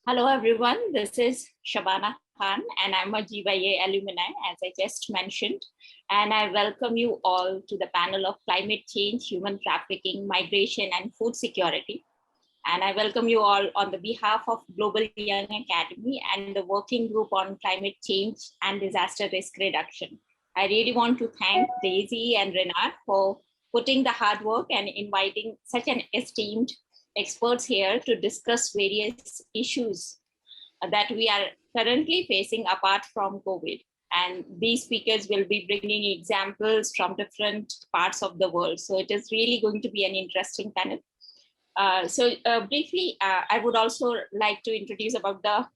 Hello, everyone. This is Shabana Khan, and I'm a GYA alumni, as I just mentioned. And I welcome you all to the panel of climate change, human trafficking, migration, and food security. And I welcome you all on the behalf of Global Young Academy and the working group on climate change and disaster risk reduction. I really want to thank Daisy and Renard for putting the hard work and inviting such an esteemed experts here to discuss various issues that we are currently facing apart from COVID. And these speakers will be bringing examples from different parts of the world. So it is really going to be an interesting panel. Briefly, I would also like to introduce about the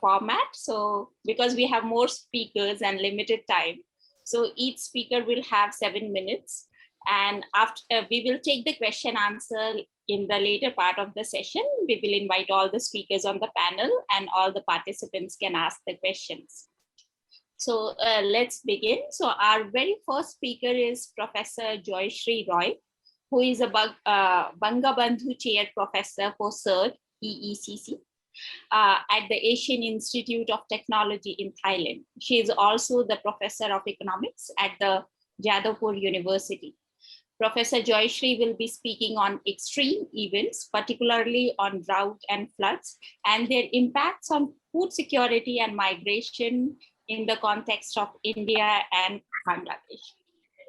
format. So because we have more speakers and limited time, so each speaker will have 7 minutes. And after we will take the question answer in the later part of the session. We will invite all the speakers on the panel and all the participants can ask the questions. So let's begin. So our very first speaker is Professor Joyshri Roy, who is a Bangabandhu Chair Professor for CERT, EECC, at the Asian Institute of Technology in Thailand. She is also the Professor of Economics at the Jadavpur University. Professor Joyshri will be speaking on extreme events, particularly on drought and floods, and their impacts on food security and migration in the context of India and Bangladesh.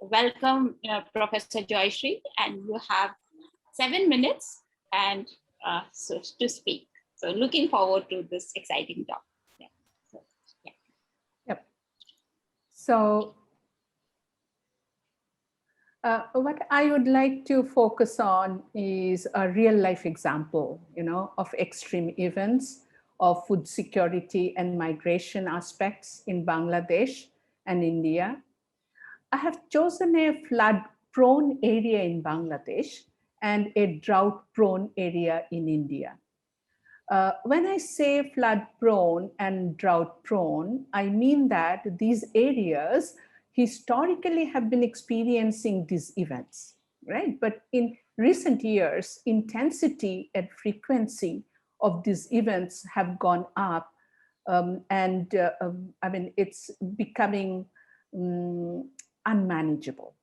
Welcome, Professor Joyshri, and you have 7 minutes and to speak. So looking forward to this exciting talk. Yeah. Yep. So what I would like to focus on is a real life example, of extreme events of food security and migration aspects in Bangladesh and India. I have chosen a flood-prone area in Bangladesh and a drought-prone area in India. When I say flood-prone and drought-prone, I mean that these areas historically have been experiencing these events, right? But in recent years, intensity and frequency of these events have gone up, it's becoming unmanageable.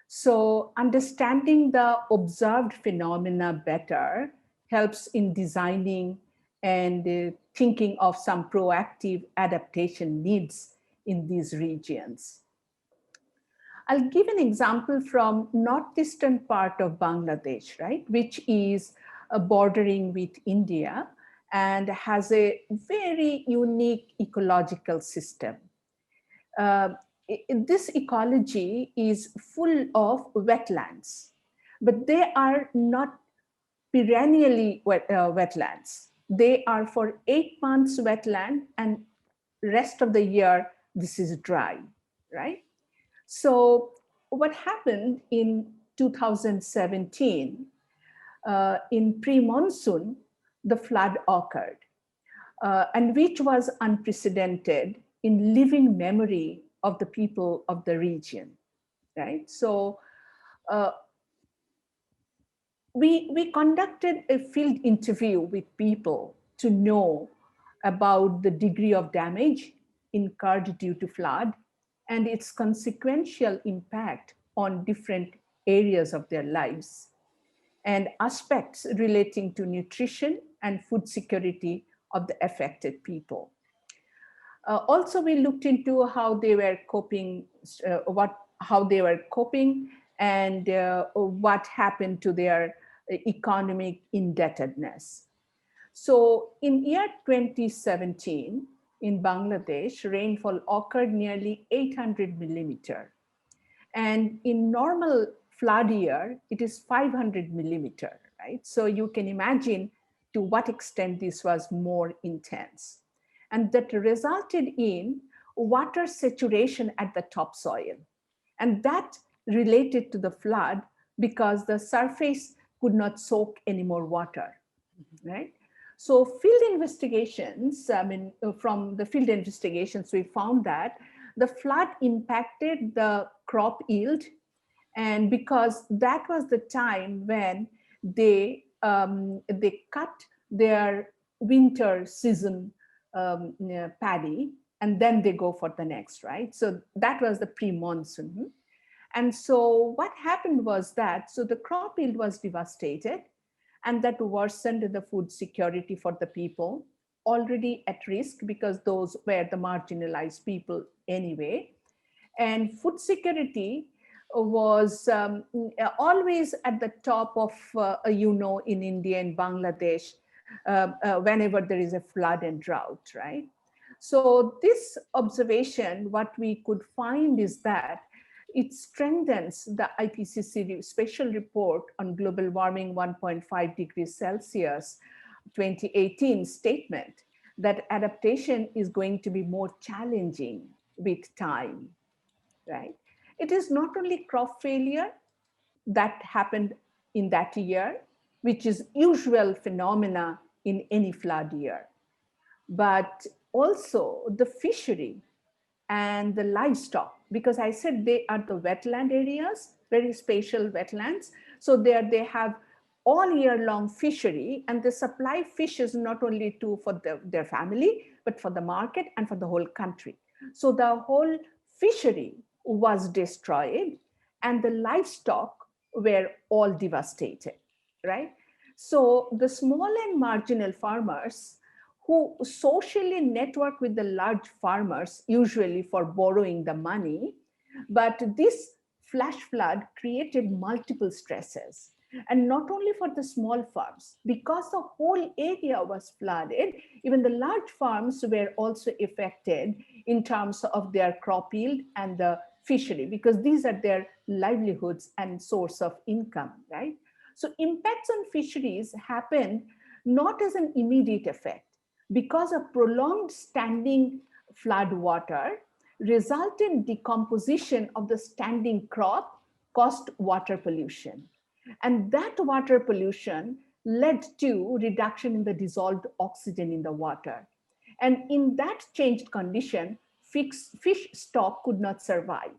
So understanding the observed phenomena better helps in designing and thinking of some proactive adaptation needs in these regions. I'll give an example from northeastern part of Bangladesh, right, which is bordering with India and has a very unique ecological system. This ecology is full of wetlands, but they are not perennially wetlands. They are for 8 months wetland and rest of the year, this is dry, right? So what happened in 2017, in pre-monsoon, the flood occurred, and which was unprecedented in living memory of the people of the region, right? So we conducted a field interview with people to know about the degree of damage incurred due to flood and its consequential impact on different areas of their lives and aspects relating to nutrition and food security of the affected people. Also, we looked into how they were coping, how they were coping, and what happened to their economic indebtedness. So, in year 2017, in Bangladesh, rainfall occurred nearly 800 millimeter, and in normal flood year, it is 500 millimeter, right? So you can imagine to what extent this was more intense. And that resulted in water saturation at the topsoil. And that related to the flood because the surface could not soak any more water, right? So field investigations, from the field investigations, we found that the flood impacted the crop yield, and because that was the time when they cut their winter season paddy, and then they go for the next, right? So that was the pre-monsoon. And so what happened was that, so the crop yield was devastated, and that worsened the food security for the people already at risk, because those were the marginalized people anyway. And food security was always at the top of, in India and Bangladesh, whenever there is a flood and drought, right? So this observation, what we could find is that it strengthens the IPCC special report on global warming 1.5 degrees Celsius 2018 statement that adaptation is going to be more challenging with time, right? It is not only crop failure that happened in that year, which is usual phenomena in any flood year, but also the fishery and the livestock, because I said they are the wetland areas, very spatial wetlands. So there they have all year long fishery, and they supply fishes not only for their family, but for the market and for the whole country. So the whole fishery was destroyed, and the livestock were all devastated, right? So the small and marginal farmers who socially network with the large farmers, usually for borrowing the money. But this flash flood created multiple stresses. And not only for the small farms, because the whole area was flooded, even the large farms were also affected in terms of their crop yield and the fishery, because these are their livelihoods and source of income, right? So impacts on fisheries happened not as an immediate effect, because of prolonged standing flood water result in decomposition of the standing crop caused water pollution. And that water pollution led to reduction in the dissolved oxygen in the water. And in that changed condition, fish stock could not survive,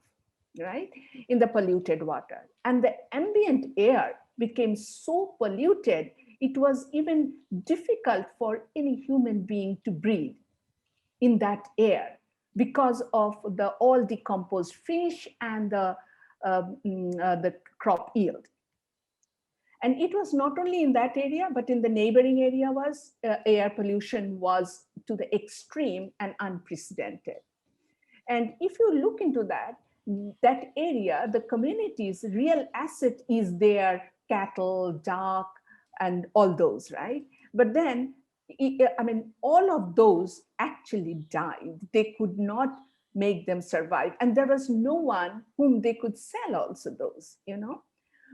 right, in the polluted water. And the ambient air became so polluted, it was even difficult for any human being to breathe in that air because of the all decomposed fish and the crop yield. And it was not only in that area, but in the neighboring area was air pollution was to the extreme and unprecedented. And if you look into that area, the community's real asset is their cattle, duck, and all those, right? But then, I mean, all of those actually died. They could not make them survive. And there was no one whom they could sell also those, you know?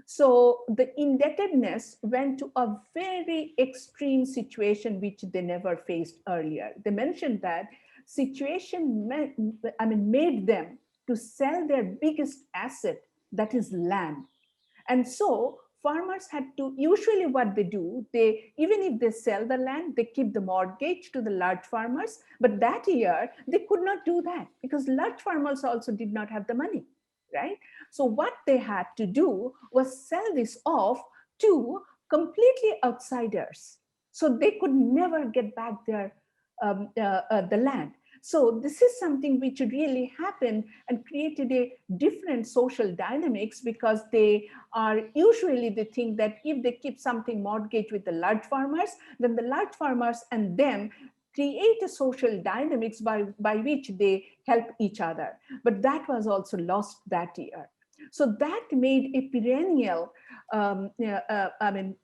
So the indebtedness went to a very extreme situation which they never faced earlier. They mentioned that situation made them to sell their biggest asset, that is land. And so farmers had to, usually what they do, they, even if they sell the land, they keep the mortgage to the large farmers. But that year, they could not do that because large farmers also did not have the money, right? So what they had to do was sell this off to completely outsiders. So they could never get back the land. So this is something which really happened and created a different social dynamics, because they are usually, they think that if they keep something mortgaged with the large farmers, then the large farmers and them create a social dynamics by which they help each other. But that was also lost that year. So that made a perennial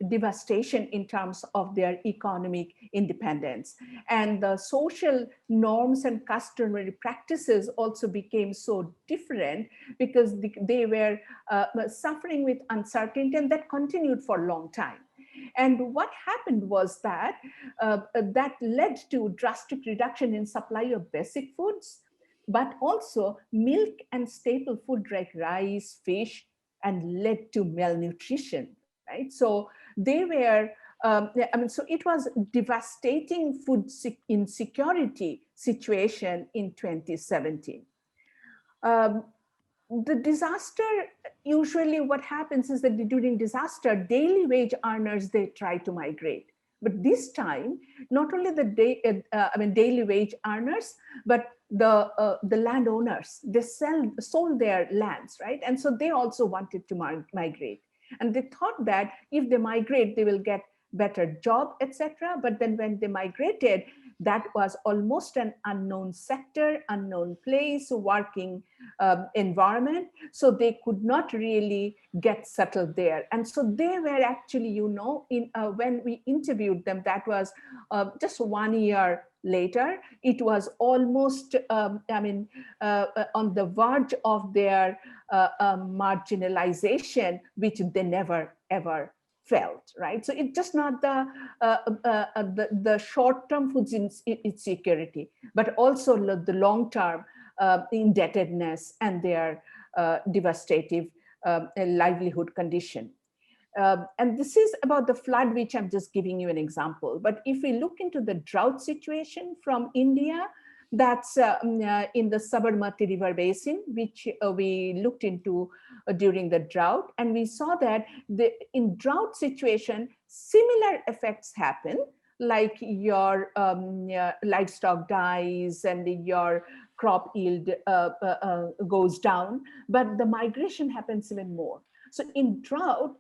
devastation in terms of their economic independence. And the social norms and customary practices also became so different because they were suffering with uncertainty, and that continued for a long time. And what happened was that that led to drastic reduction in supply of basic foods, but also milk and staple food like rice, fish, and led to malnutrition, right? So they were, so it was devastating food insecurity situation in 2017. The disaster, usually what happens is that during disaster, daily wage earners, they try to migrate. But this time, not only the daily wage earners, but the landowners, they sold their lands, right? And so they also wanted to migrate. And they thought that if they migrate, they will get better job, etc. But then when they migrated, that was almost an unknown sector, unknown place, working environment. So they could not really get settled there. And so they were actually, when we interviewed them, that was just 1 year later, it was almost, on the verge of their marginalization, which they never ever felt, right? So it's just not the short-term food insecurity, but also the long-term indebtedness and their devastative livelihood condition. And this is about the flood, which I'm just giving you an example. But if we look into the drought situation from India, that's in the Sabarmati River Basin, which we looked into during the drought. And we saw that in drought situation, similar effects happen, like your livestock dies and your crop yield goes down, but the migration happens even more. So in drought,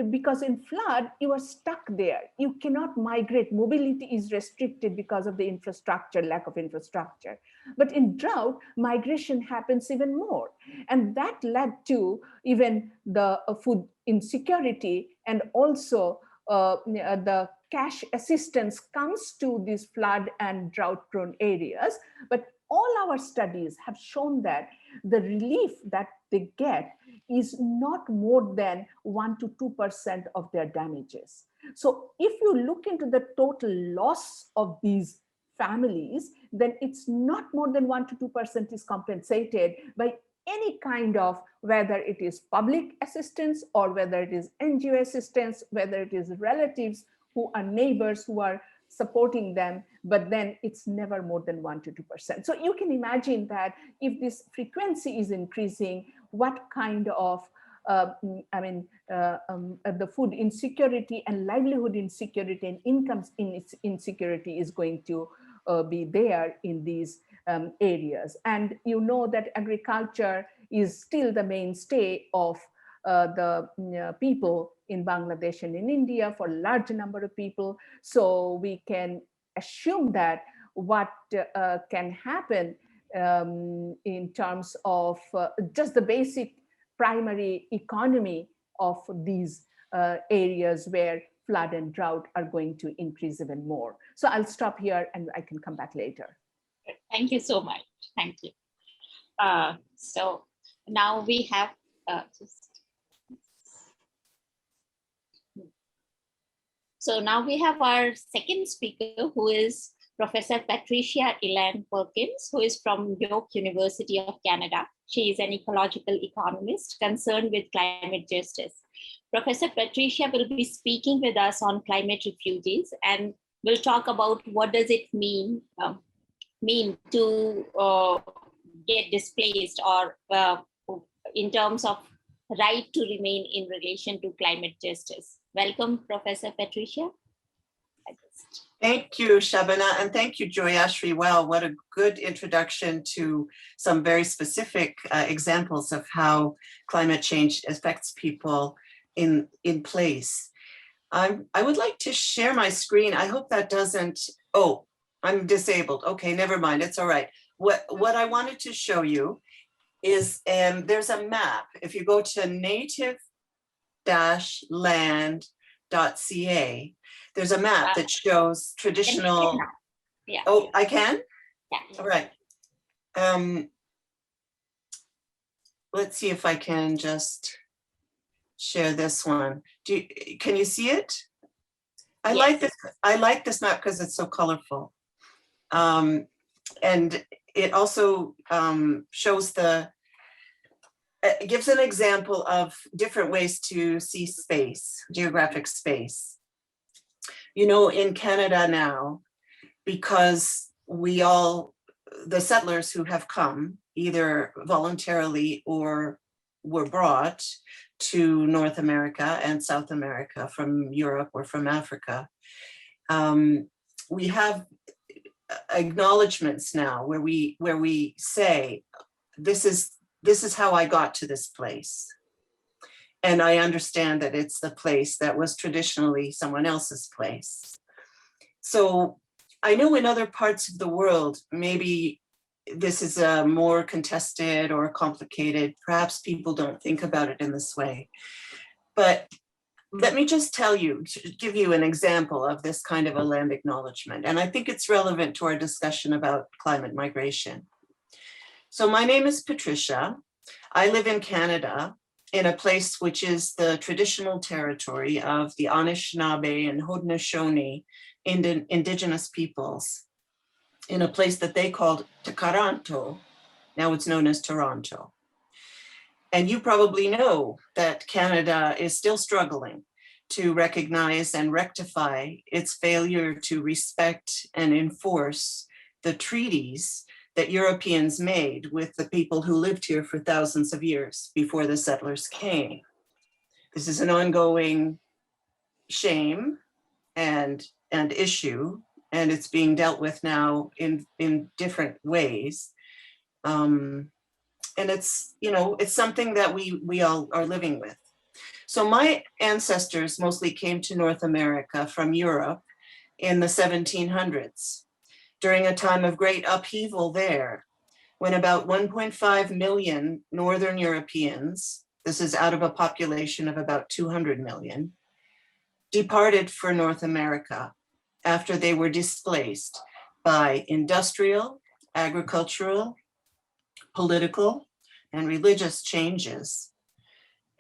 because in flood, you are stuck there. You cannot migrate. Mobility is restricted because of the infrastructure, lack of infrastructure. But in drought, migration happens even more. And that led to even the food insecurity, and also the cash assistance comes to these flood and drought prone areas. But all our studies have shown that the relief that they get is not more than 1 to 2% of their damages. So if you look into the total loss of these families, then it's not more than 1 to 2% is compensated by any kind of, whether it is public assistance or whether it is NGO assistance, whether it is relatives who are neighbors who are supporting them, but then it's never more than 1 to 2%. So you can imagine that if this frequency is increasing, what kind of the food insecurity and livelihood insecurity and incomes insecurity is going to be there in these areas. And you know that agriculture is still the mainstay of the people in Bangladesh and in India for a large number of people. So we can assume that what can happen in terms of just the basic primary economy of these areas where flood and drought are going to increase even more. So I'll stop here and I can come back later. Thank you so much. Thank you. So now we have So now we have our second speaker, who is Professor Patricia Elan Perkins, who is from York University of Canada. She is an ecological economist concerned with climate justice. Professor Patricia will be speaking with us on climate refugees, and we'll talk about what does it mean to get displaced, or in terms of right to remain in relation to climate justice. Welcome, Professor Patricia. Thank you, Shabana, and thank you, Joyashri. Wow, what a good introduction to some very specific examples of how climate change affects people in place. I would like to share my screen. I hope that doesn't, oh, I'm disabled. Okay, never mind, it's all right. What I wanted to show you is there's a map. If you go to native-land.ca, there's a map that shows traditional. Yeah. Oh, I can? Yeah. All right. Let's see if I can just share this one. Can you see it? I like this map because it's so colorful. And it also shows it gives an example of different ways to see space, geographic space. You know, in Canada now, because the settlers who have come, either voluntarily or were brought to North America and South America from Europe or from Africa, We have acknowledgements now where we say, this is how I got to this place. And I understand that it's the place that was traditionally someone else's place. So I know in other parts of the world, maybe this is a more contested or complicated. Perhaps people don't think about it in this way. But let me just tell you, give you an example of this kind of a land acknowledgement. And I think it's relevant to our discussion about climate migration. So my name is Patricia. I live in Canada, in a place which is the traditional territory of the Anishinaabe and Haudenosaunee indigenous peoples, in a place that they called Takaranto. Now it's known as Toronto. And you probably know that Canada is still struggling to recognize and rectify its failure to respect and enforce the treaties that Europeans made with the people who lived here for thousands of years before the settlers came. This is an ongoing shame and issue, and it's being dealt with now in different ways. And it's, it's something that we all are living with. So my ancestors mostly came to North America from Europe in the 1700s, during a time of great upheaval there, when about 1.5 million Northern Europeans, this is out of a population of about 200 million, departed for North America after they were displaced by industrial, agricultural, political, and religious changes,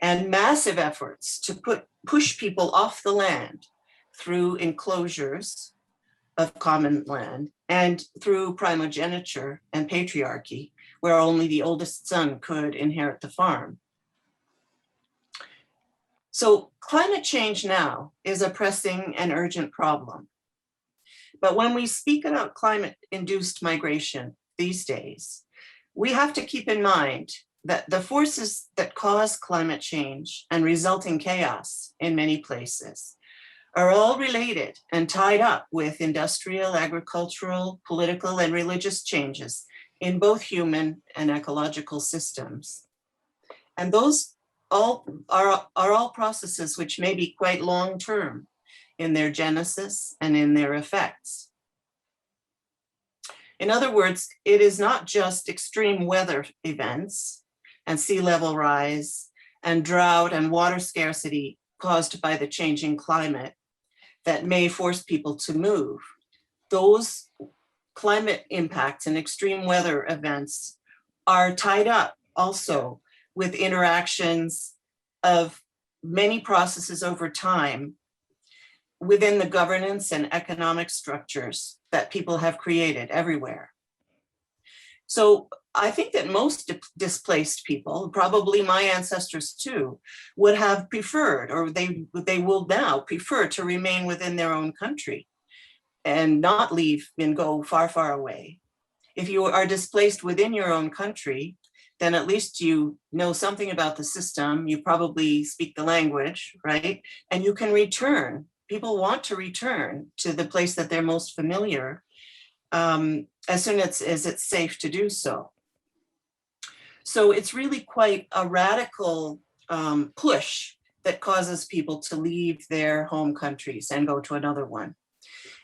and massive efforts to push people off the land through enclosures of common land and through primogeniture and patriarchy, where only the oldest son could inherit the farm. So climate change now is a pressing and urgent problem. But when we speak about climate-induced migration these days, we have to keep in mind that the forces that cause climate change and resulting chaos in many places are all related and tied up with industrial, agricultural, political, and religious changes in both human and ecological systems. And those all are all processes which may be quite long-term in their genesis and in their effects. In other words, it is not just extreme weather events and sea level rise and drought and water scarcity caused by the changing climate that may force people to move. Those climate impacts and extreme weather events are tied up also with interactions of many processes over time within the governance and economic structures that people have created everywhere. So I think that most displaced people, probably my ancestors too, would have preferred, or they will now prefer, to remain within their own country and not leave and go far, far away. If you are displaced within your own country, then at least you know something about the system, you probably speak the language, right? And you can return. People want to return to the place that they're most familiar as soon as it's safe to do so. So it's really quite a radical push that causes people to leave their home countries and go to another one.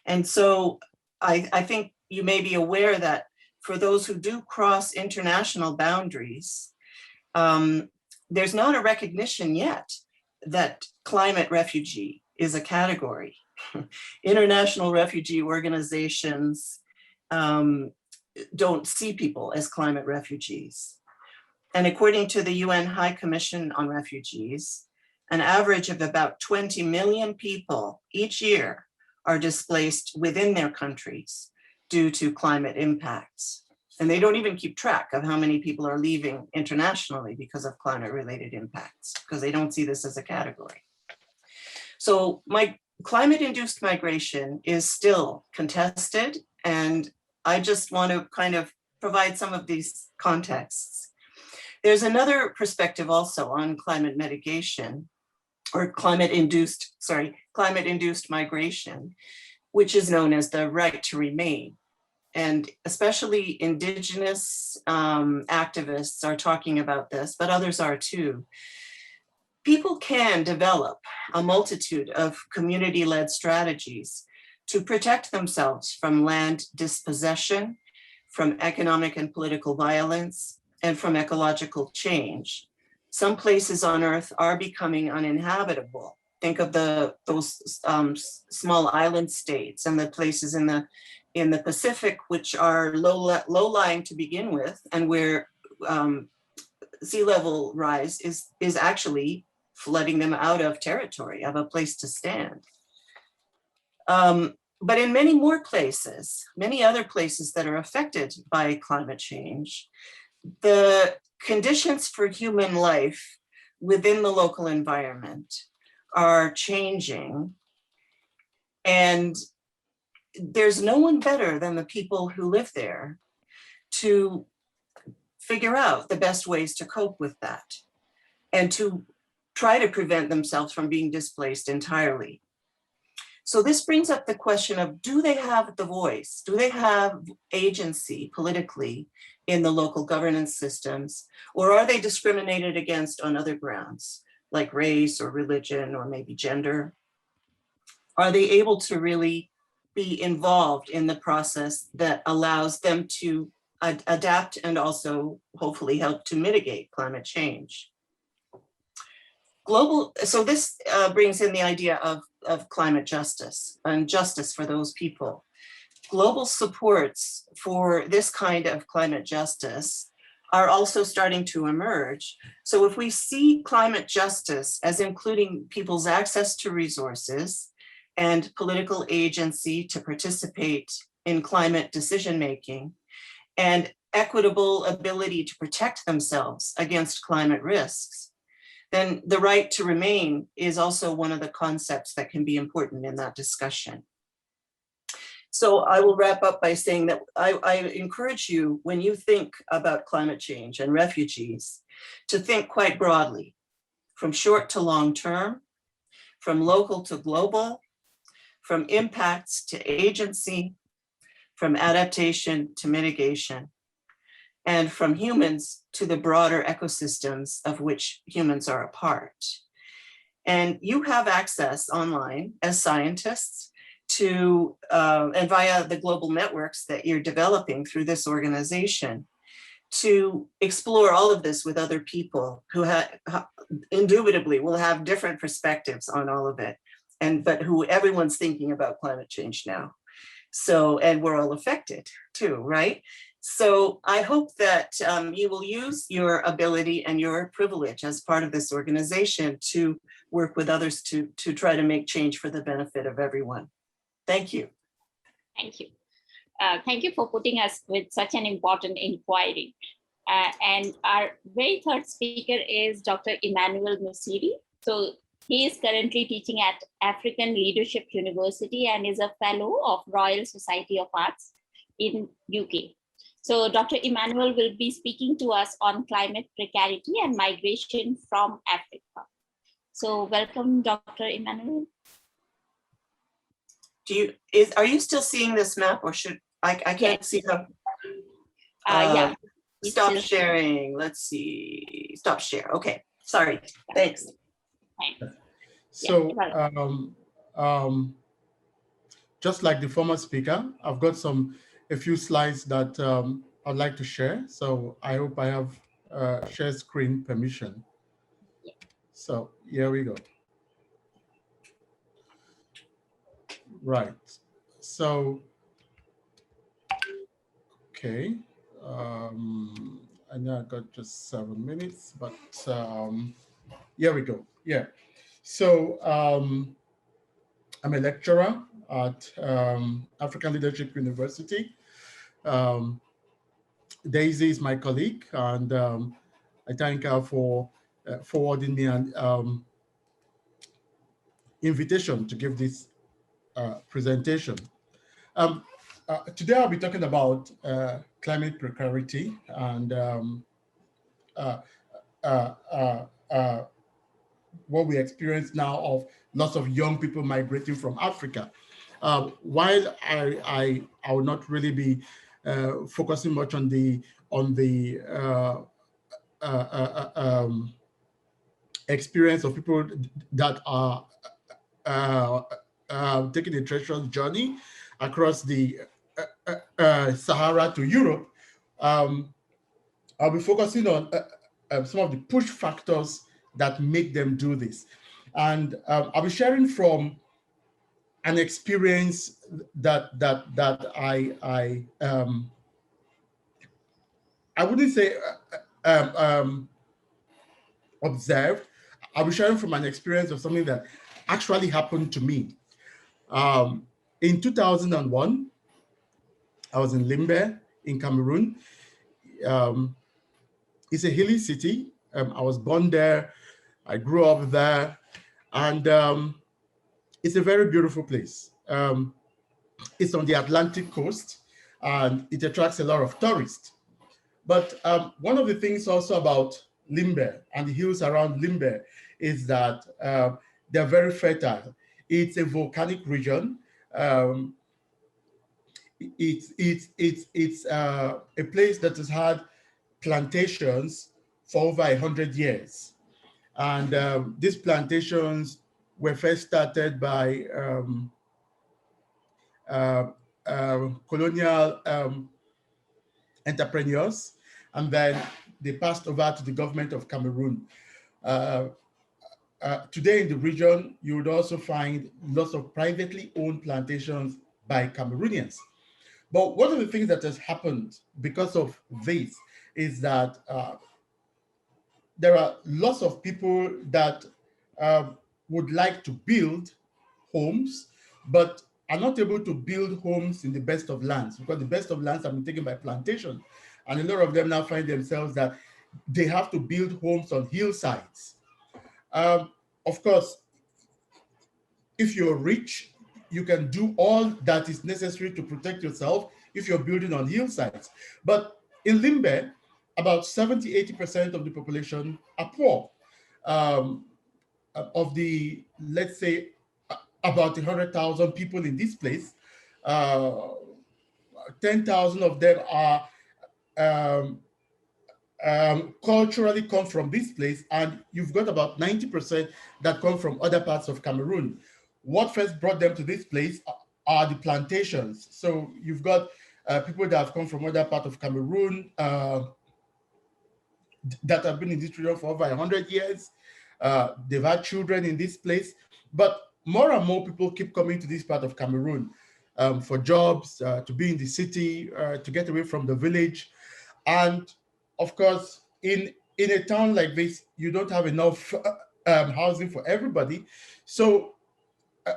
And so I think you may be aware that for those who do cross international boundaries, there's not a recognition yet that climate refugee is a category. International refugee organizations don't see people as climate refugees. And according to the UN High Commission on Refugees, an average of about 20 million people each year are displaced within their countries due to climate impacts. And they don't even keep track of how many people are leaving internationally because of climate-related impacts, because they don't see this as a category. So my climate-induced migration is still contested, and I just want to kind of provide some of these contexts. There's another perspective also on climate mitigation, or climate-induced migration, which is known as the right to remain. And especially indigenous activists are talking about this, but others are too. People can develop a multitude of community-led strategies to protect themselves from land dispossession, from economic and political violence, and from ecological change. Some places on Earth are becoming uninhabitable. Think of those small island states and the places in the Pacific, which are low-lying to begin with, and where sea level rise is actually flooding them out of territory, of a place to stand. But in many more places, many other places that are affected by climate change, the conditions for human life within the local environment are changing. And there's no one better than the people who live there to figure out the best ways to cope with that and to try to prevent themselves from being displaced entirely. So this brings up the question of, do they have the voice? Do they have agency politically in the local governance systems? Or are they discriminated against on other grounds, like race or religion or maybe gender? Are they able to really be involved in the process that allows them to adapt and also hopefully help to mitigate climate change? So this brings in the idea of climate justice and justice for those people. Global supports for this kind of climate justice are also starting to emerge. So if we see climate justice as including people's access to resources and political agency to participate in climate decision-making and equitable ability to protect themselves against climate risks, then the right to remain is also one of the concepts that can be important in that discussion. So I will wrap up by saying that I encourage you, when you think about climate change and refugees, to think quite broadly, from short to long term, from local to global, from impacts to agency, from adaptation to mitigation, and from humans to the broader ecosystems of which humans are a part. And you have access online as scientists to, and via the global networks that you're developing through this organization, to explore all of this with other people who indubitably will have different perspectives on all of it, but who everyone's thinking about climate change now. So, and we're all affected too, right? So I hope that you will use your ability and your privilege as part of this organization to work with others to try to make change for the benefit of everyone. Thank you. Thank you. Thank you for putting us with such an important inquiry. And our very third speaker is Dr. Emmanuel Musiri. So he is currently teaching at African Leadership University and is a fellow of Royal Society of Arts in UK. So Dr. Emmanuel will be speaking to us on climate precarity and migration from Africa. So welcome, Dr. Emmanuel. Are you still seeing this map, or should I can't see them? Yeah. Stop sharing. Let's see. Stop share. Okay. Sorry. Thanks. So just like the former speaker, I've got a few slides that I'd like to share. So I hope I have share screen permission. So here we go. Right. So, okay. I know I got just 7 minutes, but here we go. Yeah. So I'm a lecturer at African Leadership University. Daisy is my colleague, and I thank her for forwarding me an invitation to give this presentation. Today I'll be talking about climate precarity and what we experience now of lots of young people migrating from Africa. While I will not really be focusing much on the experience of people that are taking a treacherous journey across the Sahara to Europe, I'll be focusing on some of the push factors that make them do this. And I'll be sharing from an experience that I wouldn't say observed. I'll be sharing from an experience of something that actually happened to me. In 2001, I was in Limbe in Cameroon. It's a hilly city. I was born there. I grew up there. And it's a very beautiful place. It's on the Atlantic coast, and it attracts a lot of tourists. But one of the things also about Limbe and the hills around Limbe is that they're very fertile. It's a volcanic region. It's a place that has had plantations for over 100 years. And these plantations were first started by colonial entrepreneurs, and then they passed over to the government of Cameroon. Today in the region, you would also find lots of privately owned plantations by Cameroonians. But one of the things that has happened because of this is that there are lots of people that would like to build homes, but are not able to build homes in the best of lands, because the best of lands have been taken by plantation. And a lot of them now find themselves that they have to build homes on hillsides. Of course, if you're rich, you can do all that is necessary to protect yourself if you're building on hillsides. But in Limbe, about 70–80% of the population are poor. Of the, let's say, about 100,000 people in this place, 10,000 of them are culturally come from this place, and you've got about 90% that come from other parts of Cameroon. What first brought them to this place are the plantations. So you've got people that have come from other parts of Cameroon that have been in this region for over 100 years. They've had children in this place, but more and more people keep coming to this part of Cameroon for jobs, to be in the city, to get away from the village. And of course, in a town like this, you don't have enough housing for everybody. So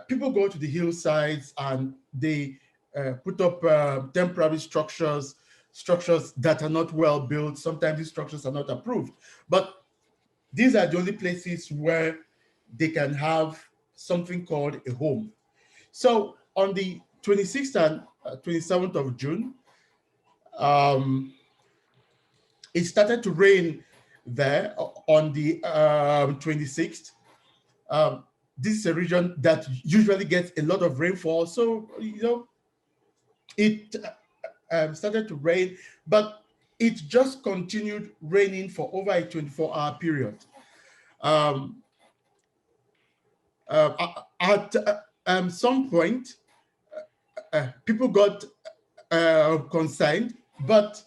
people go to the hillsides and they put up temporary structures that are not well built. Sometimes these structures are not approved, but these are the only places where they can have something called a home. So on the 26th and 27th of June, it started to rain there on the 26th. This is a region that usually gets a lot of rainfall. So, it started to rain, but it just continued raining for over a 24-hour period. At some point, people got concerned, but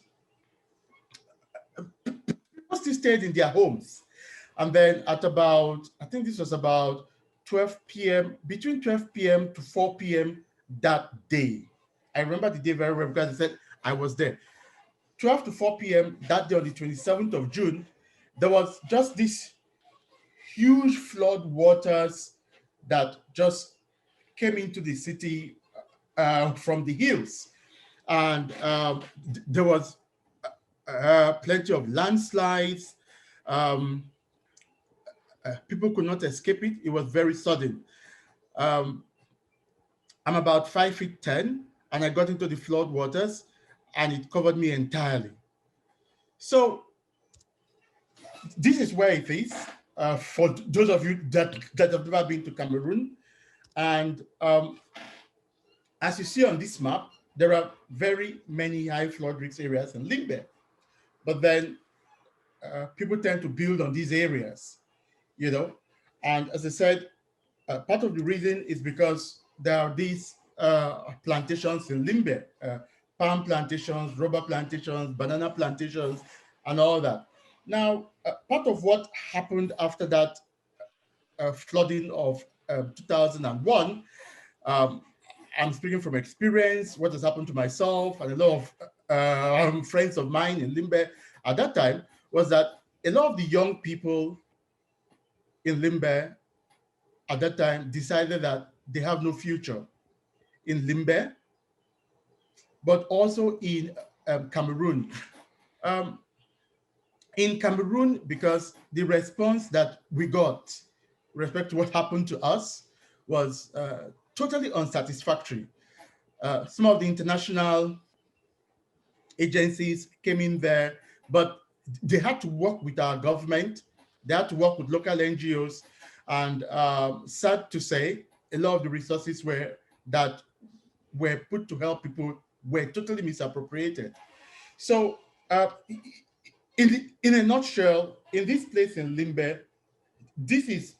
people still stayed in their homes. And then at about, I think this was about 12 p.m., between 12 p.m. to 4 p.m. that day. I remember the day very well because I said I was there. 12 to 4 p.m. that day on the 27th of June, there was just this huge flood waters that just came into the city from the hills. And there was plenty of landslides. People could not escape it. It was very sudden. I'm about 5'10", and I got into the flood waters, and it covered me entirely. So this is where it is for those of you that have never been to Cameroon. And As you see on this map, there are very many high flood risk areas in Limbe, but then people tend to build on these areas, you know. And as I said, part of the reason is because there are these plantations in Limbe, palm plantations, rubber plantations, banana plantations, and all that. Now, part of what happened after that flooding of 2001, um, I'm speaking from experience, what has happened to myself and a lot of friends of mine in Limbe at that time, was that a lot of the young people in Limbe at that time decided that they have no future in Limbe, but also in Cameroon. Um, in Cameroon, because the response that we got with respect to what happened to us was totally unsatisfactory. Some of the international agencies came in there, but they had to work with our government. They had to work with local NGOs, and sad to say, a lot of the resources that were put to help people were totally misappropriated. So, in a nutshell, in this place in Limbe, this is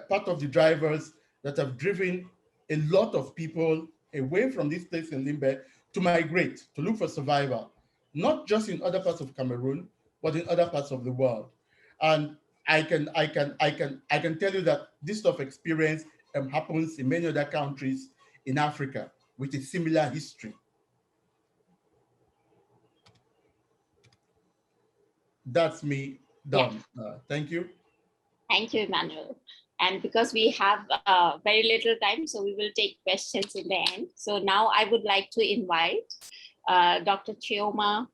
part of the drivers that have driven a lot of people away from this place in Limbe to migrate, to look for survival, not just in other parts of Cameroon, but in other parts of the world. And I can tell you that this sort of experience happens in many other countries in Africa with a similar history. That's me Yeah. done. Thank you. Thank you, Emmanuel. And because we have very little time, so we will take questions in the end. So now I would like to invite Dr. Chioma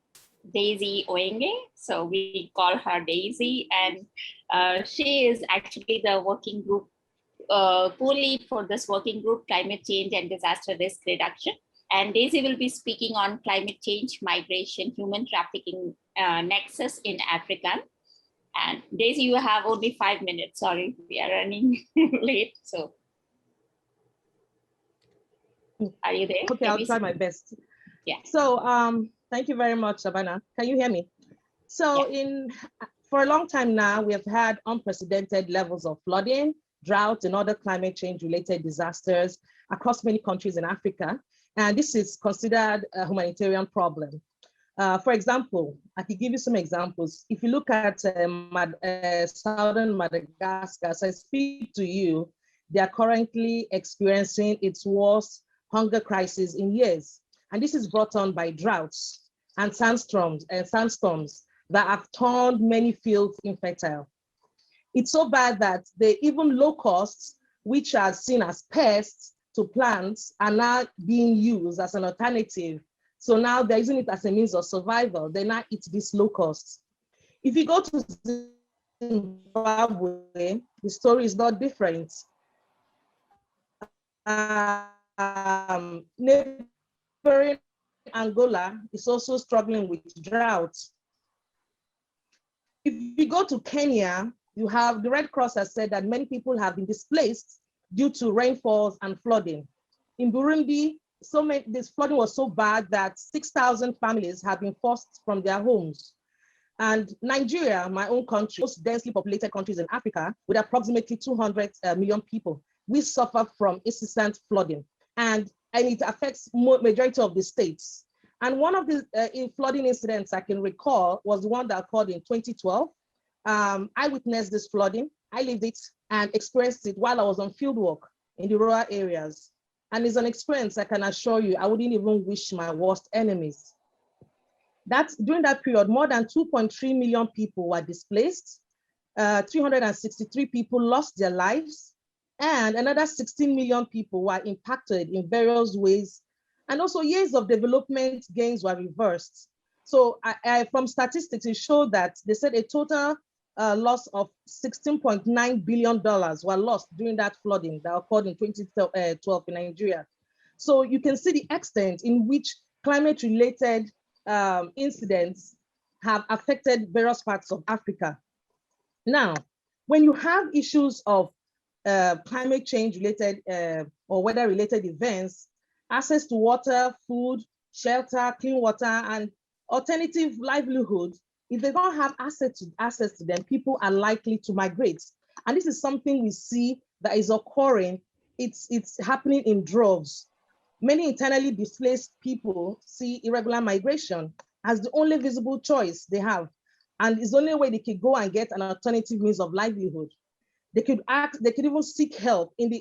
Daisy Oenge. So we call her Daisy, and she is actually the working group co-lead for this working group, Climate Change and Disaster Risk Reduction. And Daisy will be speaking on climate change, migration, human trafficking nexus in Africa. And Daisy, you have only 5 minutes. Sorry, we are running late. So are you there? Okay, I'll try my best. Yeah. So thank you very much, Shabana. Can you hear me? So for a long time now, we have had unprecedented levels of flooding, drought, and other climate change related disasters across many countries in Africa. And this is considered a humanitarian problem. For example, I could give you some examples. If you look at southern Madagascar, as I speak to you, they are currently experiencing its worst hunger crisis in years. And this is brought on by droughts and sandstorms that have turned many fields infertile. It's so bad that even locusts, which are seen as pests to plants, are now being used as an alternative. So now they're using it as a means of survival. They now eat these locusts. If you go to Zimbabwe, the story is not different. Neighboring Angola is also struggling with drought. If you go to Kenya, you have the Red Cross has said that many people have been displaced due to rainfalls and flooding. In Burundi, this flooding was so bad that 6,000 families have been forced from their homes. And Nigeria, my own country, most densely populated countries in Africa, with approximately 200 million people, we suffer from incessant flooding, and it affects majority of the states. And one of the flooding incidents I can recall was the one that occurred in 2012. I witnessed this flooding. I lived it and experienced it while I was on field work in the rural areas. And it's an experience I can assure you, I wouldn't even wish my worst enemies. During that period, more than 2.3 million people were displaced, 363 people lost their lives, and another 16 million people were impacted in various ways. And also years of development gains were reversed. So from statistics, it showed that they said a total loss of $16.9 billion were lost during that flooding that occurred in 2012 in Nigeria. So you can see the extent in which climate-related incidents have affected various parts of Africa. Now, when you have issues of climate change related or weather related events, access to water, food, shelter, clean water, and alternative livelihoods, if they don't have access to them, people are likely to migrate. And this is something we see that is occurring. It's happening in droves. Many internally displaced people see irregular migration as the only visible choice they have. And it's the only way they could go and get an alternative means of livelihood. They could even seek help in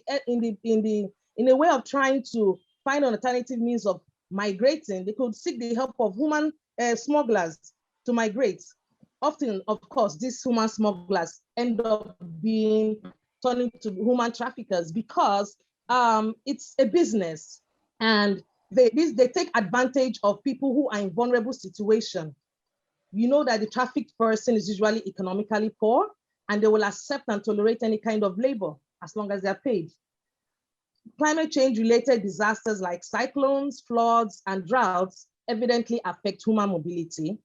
a way of trying to find an alternative means of migrating. They could seek the help of human smugglers to migrate. Often, of course, these human smugglers end up turning to human traffickers because it's a business, and they take advantage of people who are in vulnerable situation. You know that the trafficked person is usually economically poor, and they will accept and tolerate any kind of labor as long as they're paid. Climate change related disasters like cyclones, floods, and droughts evidently affect human mobility,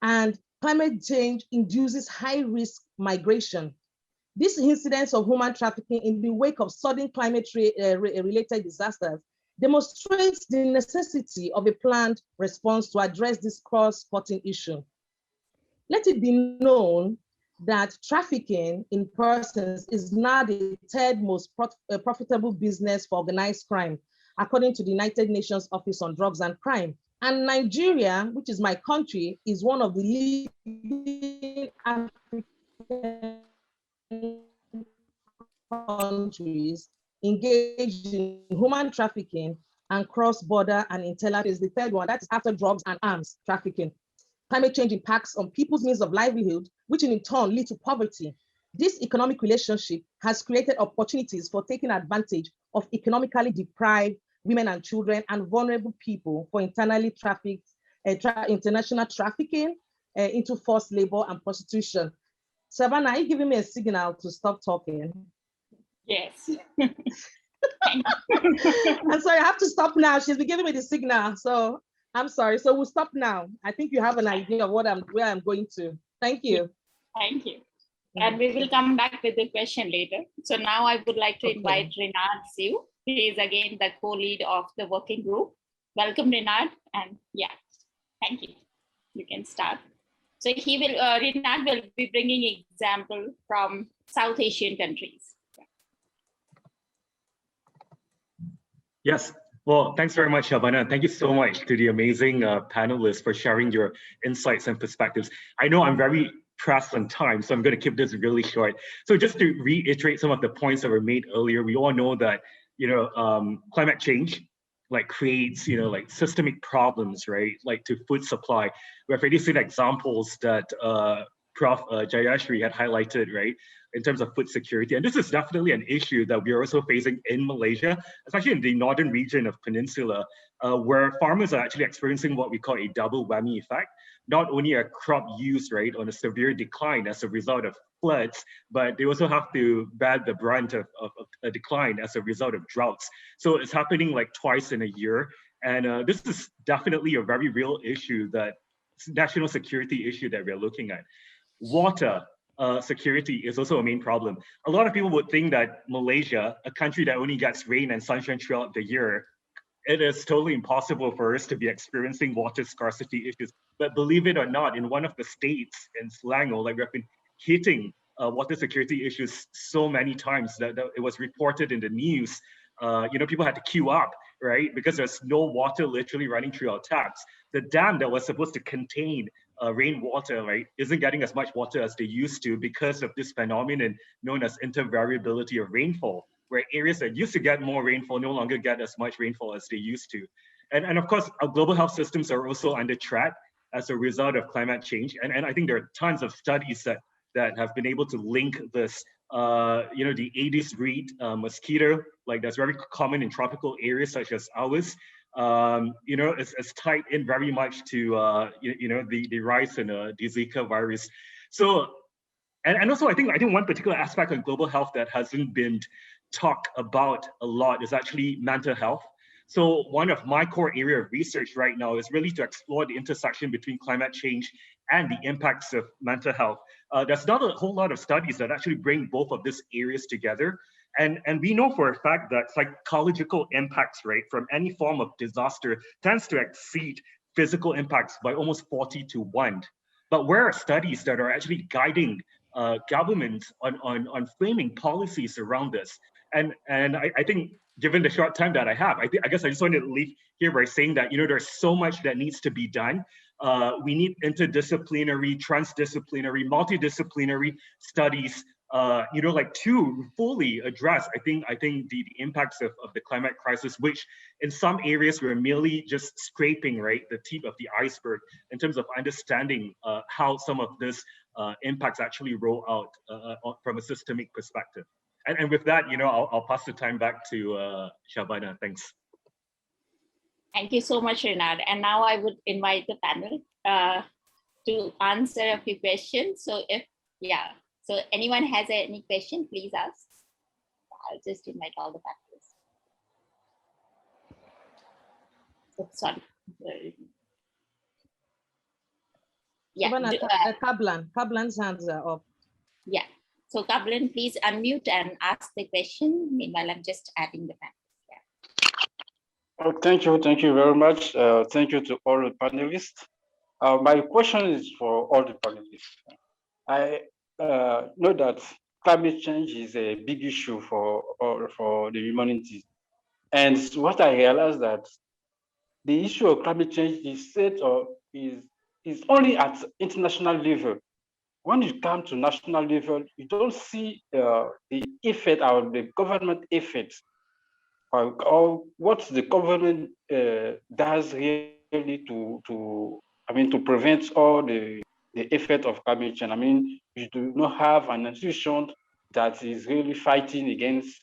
and climate change induces high risk migration. This incidence of human trafficking in the wake of sudden climate related disasters demonstrates the necessity of a planned response to address this cross-cutting issue. Let it be known that trafficking in persons is now the third most profitable business for organized crime, according to the United Nations Office on Drugs and Crime. And Nigeria, which is my country, is one of the leading African countries engaged in human trafficking and cross-border and intelligence is the third one. That's after drugs and arms trafficking. Climate change impacts on people's means of livelihood, which in turn lead to poverty. This economic relationship has created opportunities for taking advantage of economically deprived women and children and vulnerable people for internally trafficked, international trafficking into forced labor and prostitution. Shabana, are you giving me a signal to stop talking? Yes. I'm sorry, I have to stop now. She's been giving me the signal, so I'm sorry. So we'll stop now. I think you have an idea of where I'm going to. Thank you. Thank you. And we will come back with the question later. So now I would like to invite Renard Siu. He is again the co-lead of the working group. Welcome, Renard. And yeah, thank you. You can start. So Renard will be bringing example from South Asian countries. Yes. Well, thanks very much, Shabana. Thank you so much to the amazing panelists for sharing your insights and perspectives. I know I'm very pressed on time, so I'm going to keep this really short. So just to reiterate some of the points that were made earlier, we all know that, climate change creates, systemic problems, right? Like to food supply. We've already seen examples that Prof. Jayashri had highlighted, right? In terms of food security. And this is definitely an issue that we are also facing in Malaysia, especially in the northern region of Peninsula, where farmers are actually experiencing what we call a double whammy effect. Not only are crop yields, right, on a severe decline as a result of floods, but they also have to bear the brunt of a decline as a result of droughts. So it's happening like twice in a year. And this is definitely a very real issue, that national security issue that we're looking at. Water security is also a main problem. A lot of people would think that Malaysia, a country that only gets rain and sunshine throughout the year, it is totally impossible for us to be experiencing water scarcity issues. But believe it or not, in one of the states in Selangor, we've been hitting water security issues so many times that it was reported in the news. People had to queue up, right? Because there's no water literally running through our taps. The dam that was supposed to contain rainwater, right, isn't getting as much water as they used to because of this phenomenon known as intervariability of rainfall, where areas that used to get more rainfall no longer get as much rainfall as they used to. And of course, our global health systems are also under threat as a result of climate change. And I think there are tons of studies that have been able to link this, the Aedes aegypti mosquito, that's very common in tropical areas such as ours. It's tied in very much to, the rise in the Zika virus. So, and also I think one particular aspect of global health that hasn't been talked about a lot is actually mental health. So one of my core area of research right now is really to explore the intersection between climate change and the impacts of mental health. There's not a whole lot of studies that actually bring both of these areas together. And we know for a fact that psychological impacts, right, from any form of disaster tends to exceed physical impacts by almost 40-1. But where are studies that are actually guiding governments on framing policies around this? And I think, given the short time that I have, I guess I just wanted to leave here by saying that, there's so much that needs to be done. We need interdisciplinary, transdisciplinary, multidisciplinary studies, to fully address, I think the impacts of the climate crisis, which in some areas we're merely just scraping, right, the tip of the iceberg in terms of understanding how some of this impacts actually roll out from a systemic perspective. And with that, I'll pass the time back to Shabana. Thanks. Thank you so much, Renard. And now I would invite the panel to answer a few questions. So so anyone has any question, please ask. I'll just invite all the panelists. Oh, sorry. Yeah. Kablan's hands are up. Yeah. So Kablan, please unmute and ask the question. Meanwhile, I'm just adding the panelists. Yeah. Oh, thank you very much. Thank you to all the panelists. My question is for all the panelists. I know that climate change is a big issue for the humanity, and what I realized that the issue of climate change is only at international level. When you come to national level, you don't see the effect or the government effects, or what the government does really to prevent all the effect of climate change. I mean, you do not have an institution that is really fighting against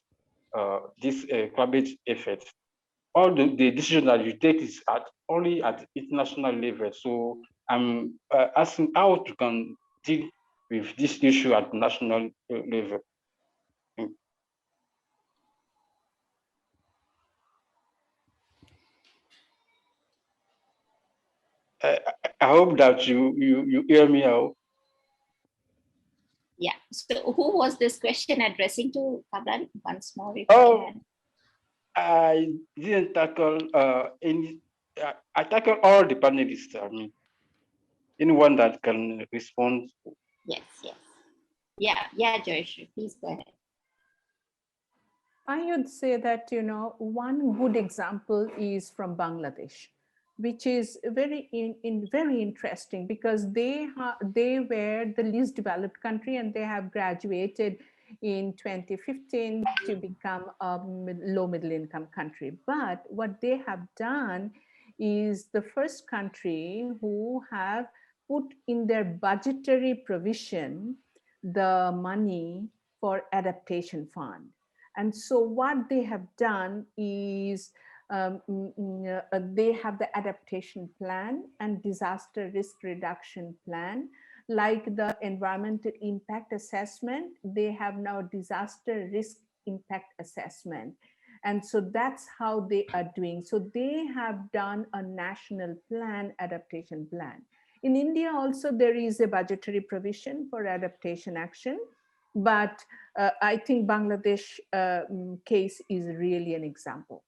this climate effect. All the decision that you take is only at international level. So I'm asking how you can deal with this issue at national level. I hope that you hear me out. Yeah. So who was this question addressing to, Kablan? Once more. I didn't tackle any. I tackle all the panelists. I mean, anyone that can respond. Yes. Yeah, Joyce, please go ahead. I would say that, one good example is from Bangladesh, which is very interesting because they were the least developed country and they have graduated in 2015 to become a low middle income country. But what they have done is the first country who have put in their budgetary provision the money for adaptation fund. And so what they have done is they have the adaptation plan and disaster risk reduction plan. Like the environmental impact assessment, they have now disaster risk impact assessment. And so that's how they are doing. So they have done a national plan, adaptation plan. In India also, there is a budgetary provision for adaptation action. But I think Bangladesh case is really an example.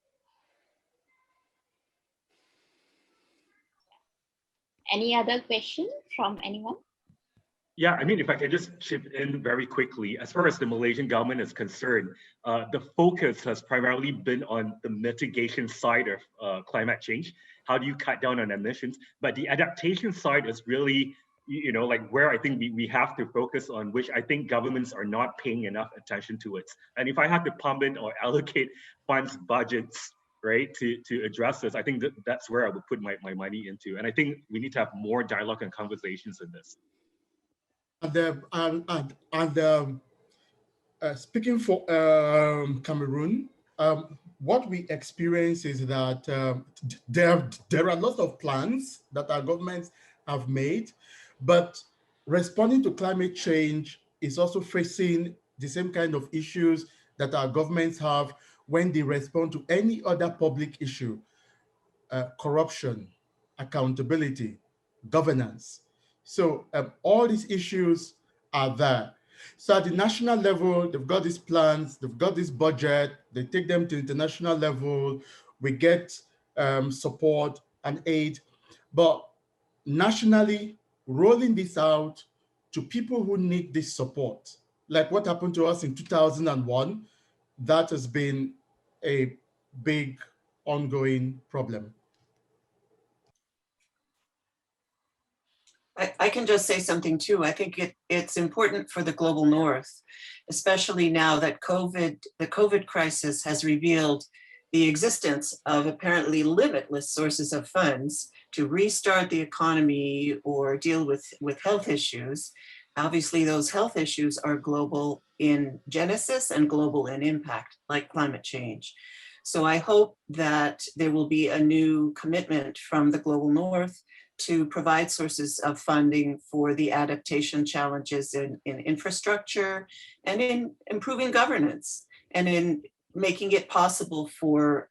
Any other question from anyone? Yeah, I mean, if I can just chip in very quickly, as far as the Malaysian government is concerned, the focus has primarily been on the mitigation side of climate change. How do you cut down on emissions? But the adaptation side is really, where I think we have to focus on, which I think governments are not paying enough attention to it. And if I have to pump in or allocate funds, budgets, right, to address this, I think that's where I would put my money into. And I think we need to have more dialogue and conversations in this. Speaking for Cameroon, what we experience is that there are lots of plans that our governments have made, but responding to climate change is also facing the same kind of issues that our governments have when they respond to any other public issue: corruption, accountability, governance. So all these issues are there. So at the national level, they've got these plans, they've got this budget, they take them to international level, we get support and aid, but nationally, rolling this out to people who need this support, like what happened to us in 2001, that has been a big ongoing problem. I can just say something too. I think it's important for the global north, especially now that the COVID crisis has revealed the existence of apparently limitless sources of funds to restart the economy or deal with health issues. Obviously, those health issues are global in genesis and global in impact, like climate change. So I hope that there will be a new commitment from the global north to provide sources of funding for the adaptation challenges in infrastructure and in improving governance and in making it possible for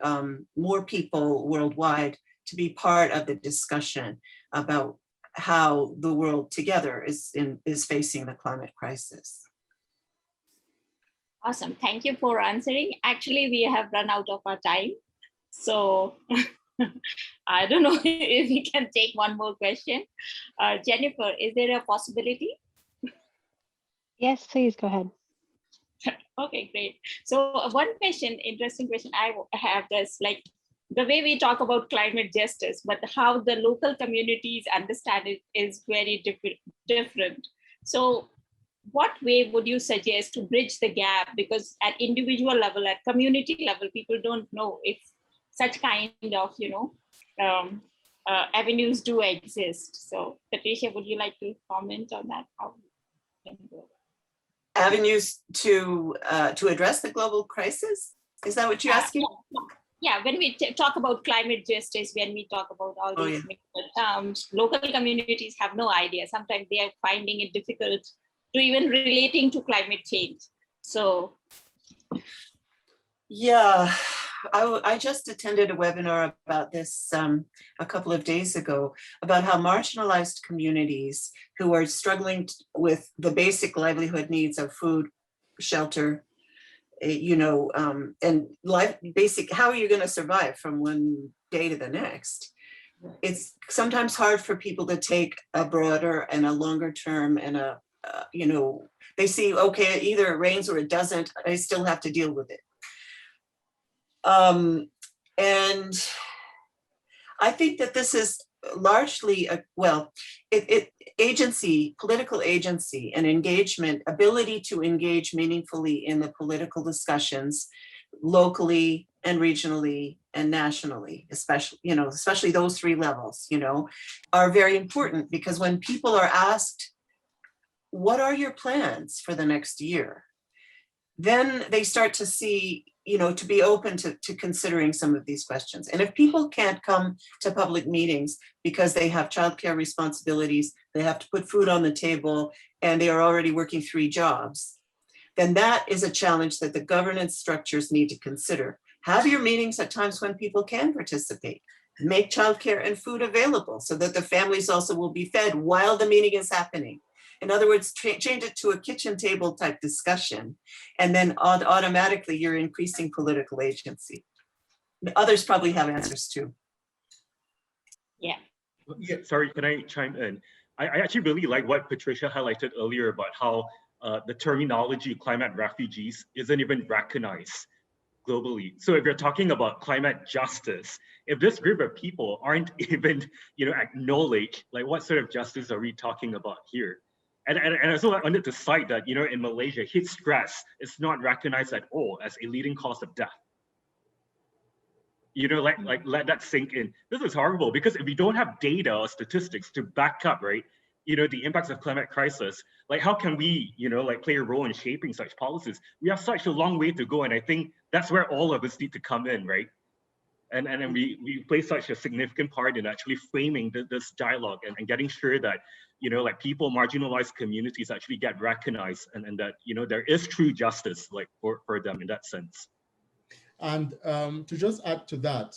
more people worldwide to be part of the discussion about how the world together is facing the climate crisis. Awesome. Thank you for answering. Actually, we have run out of our time. So I don't know if we can take one more question. Jennifer, is there a possibility? Yes, please go ahead. Okay, great. So one question, interesting question I have is like the way we talk about climate justice, but how the local communities understand it is very different. So what way would you suggest to bridge the gap? Because at individual level, at community level, people don't know if such kind of, avenues do exist. So Patricia, would you like to comment on that? How avenues to address the global crisis? Is that what you're asking? Yeah, when we talk about climate justice, when we talk about all these terms, local communities have no idea. Sometimes they are finding it difficult to even relating to climate change. So, yeah, I just attended a webinar about this a couple of days ago about how marginalized communities who are struggling with the basic livelihood needs of food, shelter, and basic, how are you going to survive from one day to the next? It's sometimes hard for people to take a broader and a longer term and they see, okay, either it rains or it doesn't, I still have to deal with it. And I think that this is largely political agency and engagement, ability to engage meaningfully in the political discussions locally and regionally and nationally, especially those three levels, are very important, because when people are asked, what are your plans for the next year? Then they start to see, to be open to considering some of these questions. And if people can't come to public meetings because they have childcare responsibilities, they have to put food on the table, and they are already working 3 jobs, then that is a challenge that the governance structures need to consider. Have your meetings at times when people can participate. Make childcare and food available so that the families also will be fed while the meeting is happening. In other words, change it to a kitchen table type discussion, and then automatically you're increasing political agency. Others probably have answers too. Yeah. Sorry, can I chime in? I actually really like what Patricia highlighted earlier about how the terminology climate refugees isn't even recognized globally. So if you're talking about climate justice, if this group of people aren't even, acknowledged, like what sort of justice are we talking about here? And I also wanted to cite that, in Malaysia, heat stress is not recognized at all as a leading cause of death. Let that sink in. This is horrible, because if we don't have data or statistics to back up, right, the impacts of climate crisis, like how can we, play a role in shaping such policies? We have such a long way to go, and I think that's where all of us need to come in, right? And we play such a significant part in actually framing this dialogue and getting sure that, people, marginalized communities actually get recognized, and that, there is true justice, like for them in that sense. And to just add to that,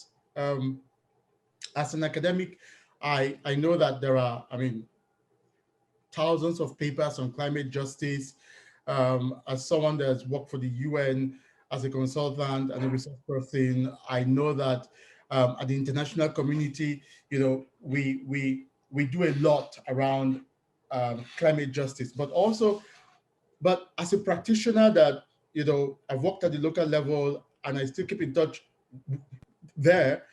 as an academic, I know that there are, thousands of papers on climate justice. As someone that's worked for the UN as a consultant and a research person, I know that at the international community, we do a lot around climate justice, but as a practitioner that, I've worked at the local level and I still keep in touch there,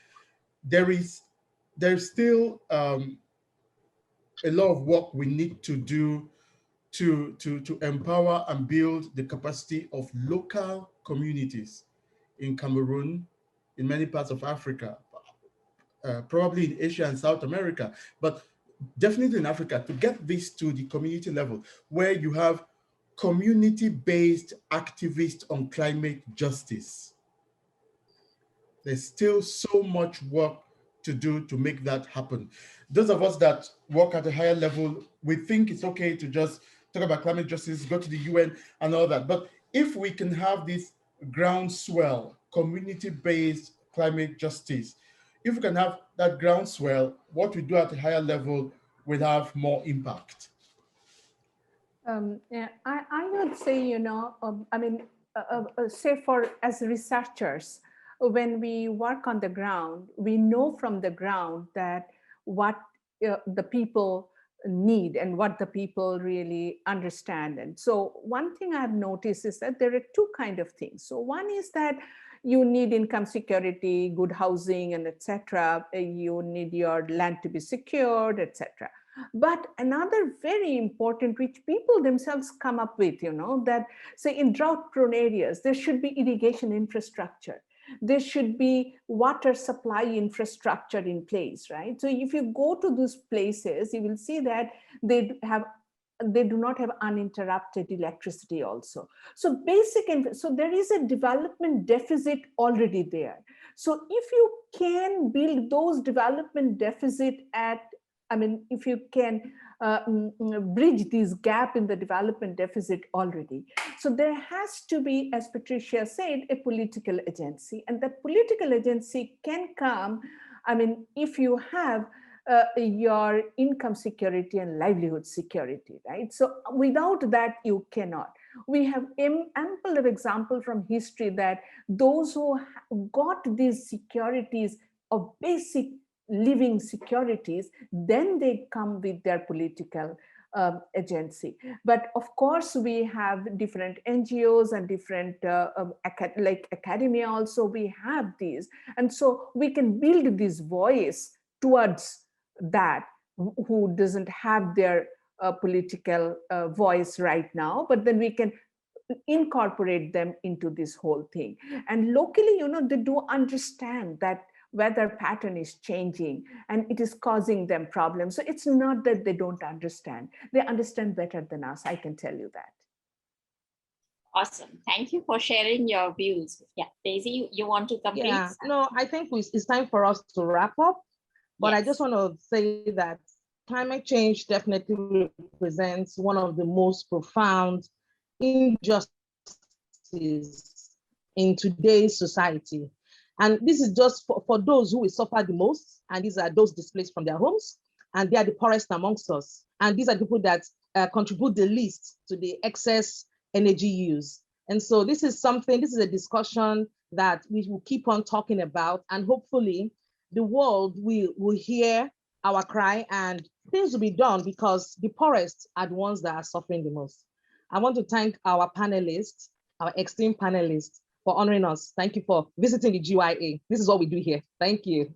there's still a lot of work we need to do to empower and build the capacity of local communities in Cameroon, in many parts of Africa, probably in Asia and South America, but definitely in Africa, to get this to the community level, where you have community-based activists on climate justice. There's still so much work to do to make that happen. Those of us that work at a higher level, we think it's okay to just talk about climate justice, go to the UN and all that. But if we can have this groundswell, community-based climate justice, if we can have that groundswell, what we do at a higher level will have more impact. Yeah, I would say, say as researchers, when we work on the ground, we know from the ground that what the people need and what the people really understand. And so one thing I've noticed is that there are two kind of things. So one is that you need income security, good housing, and etc. You need your land to be secured, etc. But another very important, which people themselves come up with, that say in drought prone areas, there should be irrigation infrastructure. There should be water supply infrastructure in place, right? So if you go to those places, you will see that they do not have uninterrupted electricity also. So so there is a development deficit already there. So if you can build those development deficit if you can bridge this gap in the development deficit already. So there has to be, as Patricia said, a political agency. And that political agency can come, if you have your income security and livelihood security, right? So without that, you cannot. We have ample of example from history that those who got these securities of basic living securities, then they come with their political agency. But of course, we have different NGOs and different, like academia also, we have these. And so we can build this voice towards that, who doesn't have their political voice right now, but then we can incorporate them into this whole thing. And locally, they do understand that weather pattern is changing and it is causing them problems. So it's not that they don't understand. They understand better than us, I can tell you that. Awesome. Thank you for sharing your views. Yeah, Daisy, you want to complete? Yeah, no, I think it's time for us to wrap up. But yes. I just want to say that climate change definitely represents one of the most profound injustices in today's society. And this is just for those who will suffer the most, and these are those displaced from their homes, and they are the poorest amongst us. And these are people that contribute the least to the excess energy use. And so this is a discussion that we will keep on talking about, and hopefully the world will hear our cry and things will be done, because the poorest are the ones that are suffering the most. I want to thank our panelists, our esteemed panelists, for honoring us. Thank you for visiting the GYA. This is what we do here. Thank you.